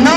9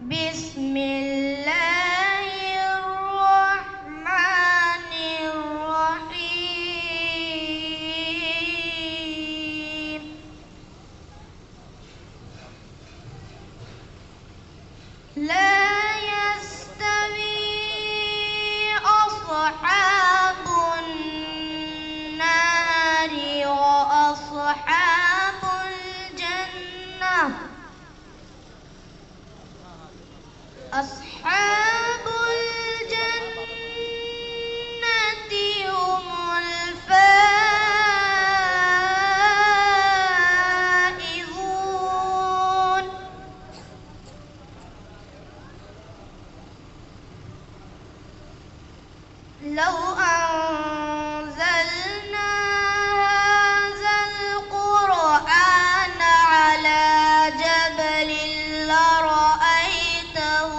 بسم الله الرحمن الرحيم لا يستوي أصحاب النار وأصحاب الجنة أصحاب الجنة هم الفائزون لو أنزلنا هذا القرآن على جبل لرأيته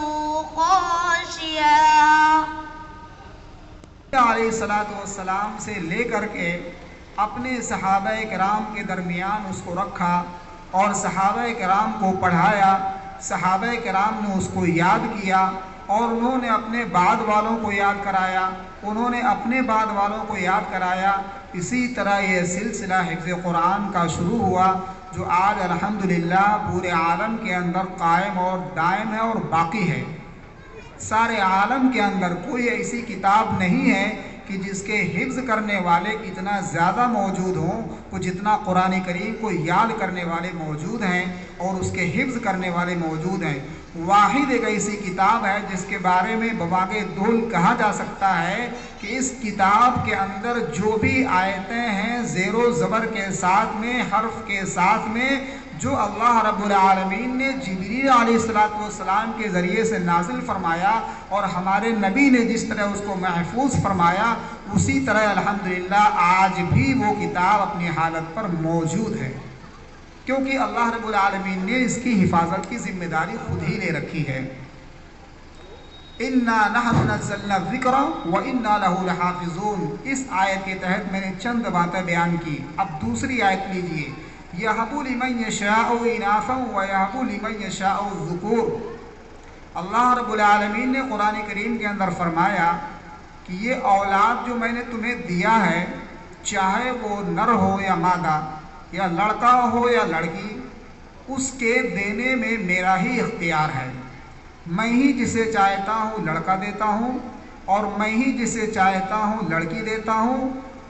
خاشعا علیہ السلام سے لے کر کے اپنے صحابہ کرام کے درمیان اس کو رکھا اور صحابہ کرام کو پڑھایا. صحابہ کرام نے اس کو یاد کیا اور انہوں نے اپنے بعد والوں کو یاد کرایا, انہوں نے اپنے بعد والوں کو یاد کرایا. اسی طرح یہ سلسلہ حفظ قرآن کا شروع ہوا جو آج الحمدللہ پورے عالم کے اندر قائم اور دائم ہے اور باقی ہے. سارے عالم کے اندر کوئی ایسی کتاب نہیں ہے کہ جس کے حفظ کرنے والے اتنا زیادہ موجود ہوں کہ جتنا قرآن کریم کو یاد کرنے والے موجود ہیں اور اس کے حفظ کرنے والے موجود ہیں. واحد ایک ایسی کتاب ہے جس کے بارے میں بواغ دول کہا جا سکتا ہے کہ اس کتاب کے اندر جو بھی آیتیں ہیں زیر و زبر کے ساتھ میں, حرف کے ساتھ میں, جو اللہ رب العالمین نے جبریل علیہ السلام کے ذریعے سے نازل فرمایا اور ہمارے نبی نے جس طرح اس کو محفوظ فرمایا, اسی طرح الحمدللہ آج بھی وہ کتاب اپنی حالت پر موجود ہے, کیونکہ اللہ رب العالمین نے اس کی حفاظت کی ذمہ داری خود ہی لے رکھی ہے. اِنَّا نَحْنُ نَزَّلْنَا الذِّكْرَ وَإِنَّا لَهُ لَحَافِظُونَ. اس آیت کے تحت میں نے چند باتیں بیان کی. اب دوسری آیت لیجئے, يَهَبُ لِمَن يَشَاءُ إِنَاثًا وَيَهَبُ لِمَن يَشَاءُ الذُّكُورَ. اللہ رب العالمین نے قرآن کریم کے اندر فرمایا کہ یہ اولاد جو میں نے تمہیں دیا ہے, چاہے وہ نر ہو یا مادہ, یا لڑکا ہو یا لڑکی, اس کے دینے میں میرا ہی اختیار ہے. میں ہی جسے چاہتا ہوں لڑکا دیتا ہوں, اور میں ہی جسے چاہتا ہوں لڑکی دیتا ہوں,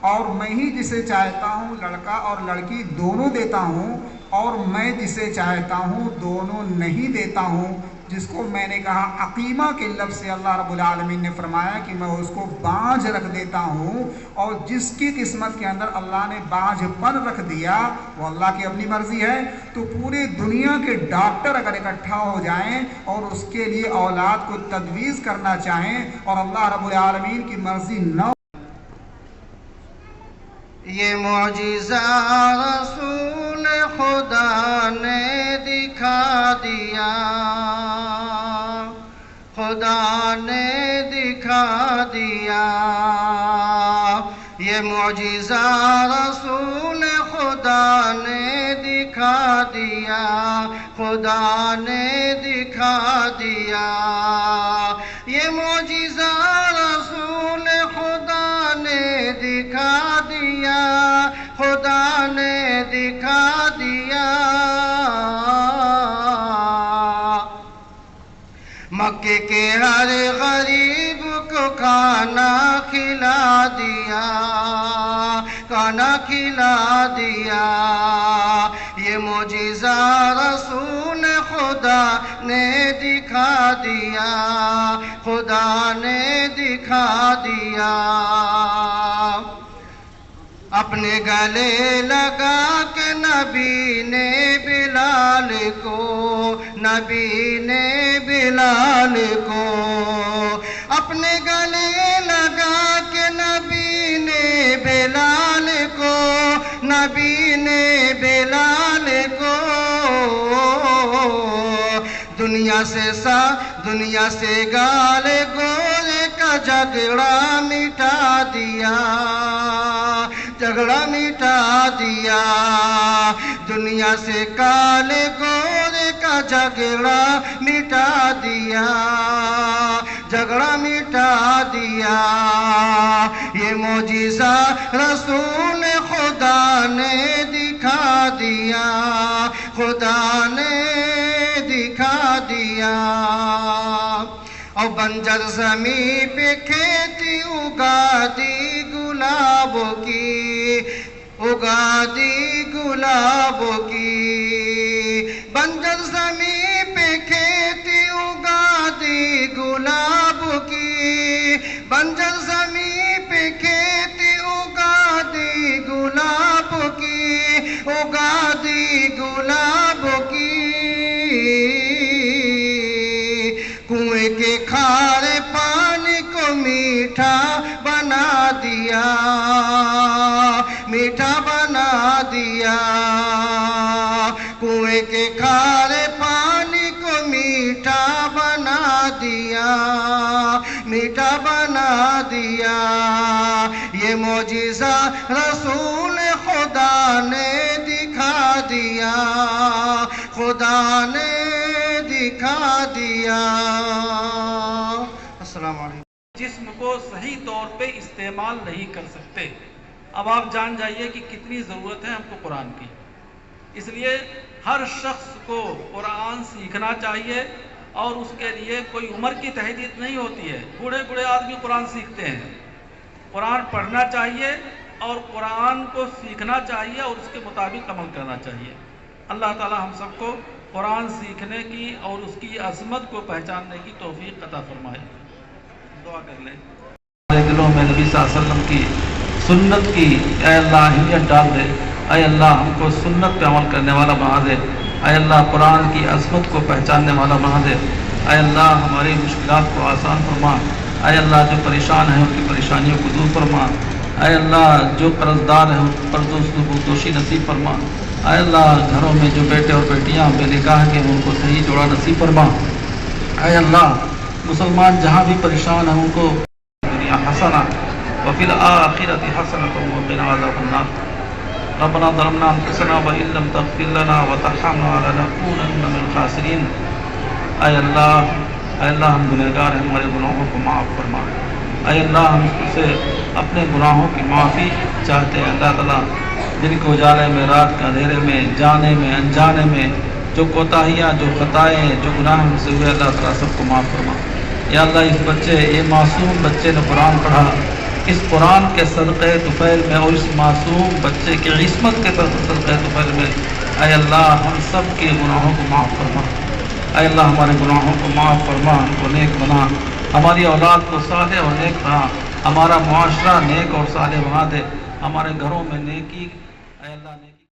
اور میں ہی جسے چاہتا ہوں لڑکا اور لڑکی دونوں دیتا ہوں, اور میں جسے چاہتا ہوں دونوں نہیں دیتا ہوں. جس کو میں نے کہا عقیمہ کے لفظ سے اللہ رب العالمین نے فرمایا کہ میں اس کو بانجھ رکھ دیتا ہوں, اور جس کی قسمت کے اندر اللہ نے بانجھ پن رکھ دیا وہ اللہ کی اپنی مرضی ہے. تو پورے دنیا کے ڈاکٹر اگر اکٹھا ہو جائیں اور اس کے لیے اولاد کو تجویز کرنا چاہیں اور اللہ رب العالمین کی مرضی نہ, یہ معجزہ رسول خدا نے دکھا دیا, خدا نے دکھا دیا. یہ معجزہ رسول خدا نے دکھا دیا, خدا نے دکھا دیا. یہ معجزہ رسول خدا نے دکھا دیا, خدا نے دکھا دیا. مکے کے ہر غریب کو کھانا کھلا دیا, کھانا کھلا دیا. یہ معجزہ رسول خدا نے دکھا دیا, خدا نے دکھا دیا. اپنے گلے لگا کے نبی نے بلال کو, نبی نے بلال کو, اپنے گلے لگا کے نبی نے بلال کو, نبی نے بلال کو. دنیا سے گال گولے کا جھگڑا مٹا دیا, جھگڑا مٹا دیا. دنیا سے کالے گورے کا کا جھگڑا مٹا دیا، جھگڑا مٹا دیا۔ یہ معجزہ رسول خدا نے دکھا دیا، خدا نے دکھا دیا۔ اور بنجر زمین پہ کھیتی اگا دی گلابوں کی، اگا دی گلابوں کی۔ بنجر زمین پہ کھیتی اگا دی گلابوں کی، بنجر زمین پہ کھیتی اگا دی گلابوں کی، اگا دی گلابوں کی۔ کنویں کے کھارے پانی کو میٹھا بنا دیا، میٹھا بنا دیا۔ کنویں کے کھارے پانی کو میٹھا بنا دیا، میٹھا بنا دیا۔ یہ معجزہ رسول خدا نے دکھا دیا، خدا نے دکھا دیا۔ السلام علیکم۔ جسم کو صحیح طور پہ استعمال نہیں کر سکتے۔ اب آپ جان جائیے کہ کتنی ضرورت ہے ہم کو قرآن کی۔ اس لیے ہر شخص کو قرآن سیکھنا چاہیے، اور اس کے لیے کوئی عمر کی تحدید نہیں ہوتی ہے۔ بوڑھے بوڑھے آدمی قرآن سیکھتے ہیں۔ قرآن پڑھنا چاہیے اور قرآن کو سیکھنا چاہیے اور اس کے مطابق عمل کرنا چاہیے۔ اللہ تعالی ہم سب کو قرآن سیکھنے کی اور اس کی عظمت کو پہچاننے کی توفیق عطا فرمائے۔ دعا کر لیں۔ ہمارے دلوں میں نبی صلی اللہ علیہ وسلم کی سنت کی اے اللہ اہمیت ڈال دے۔ اے اللہ ہم کو سنت پہ عمل کرنے والا بنا دے۔ اے اللہ قرآن کی عظمت کو پہچاننے والا بنا دے۔ اے اللہ ہماری مشکلات کو آسان فرما۔ اے اللہ جو پریشان ہیں ان کی پریشانیوں کو دور فرما۔ اے اللہ جو قرضدار ہیں ان کو قرضوں سے دوشی نصیب فرما۔ اے اللہ گھروں میں جو بیٹے اور بیٹیاں بے نکاح کے ان کو صحیح جوڑا نصیب فرما۔ اے اللہ مسلمان جہاں بھی پریشان ہیں ان کو دنیا حسنہ وفی الآخرۃ حسنۃ وقنا عذاب النار۔ ربنا ظلمنا انفسنا وان لم تغفر لنا وترحمنا لنكونن من الخاسرین۔ اے اللہ ہم گنہگار ہیں، ہمارے گناہوں کو معاف فرما۔ اے اللہ ہم سے اپنے گناہوں کی معافی چاہتے ہیں۔ اللہ تعالیٰ جن کو اجالے میں رات کے اندھیرے میں جانے میں انجانے میں جو کوتاہیاں جو خطائیں جو گناہ ہم سے ہوئے، اللہ تعالیٰ سب کو معاف فرما۔ یا اللہ اس بچے یہ معصوم بچے نے قرآن پڑھا، اس قرآن کے صدقے طفیل میں اور اس معصوم بچے کی عصمت کے صدقے طفیل میں اے اللہ ہم سب کے گناہوں کو معاف فرما۔ اے اللہ ہمارے گناہوں کو معاف فرما، ہم کو نیک بنا، ہماری اولاد کو صالح اور نیک بنا، ہمارا معاشرہ نیک اور صالح بنا دے، ہمارے گھروں میں نیکی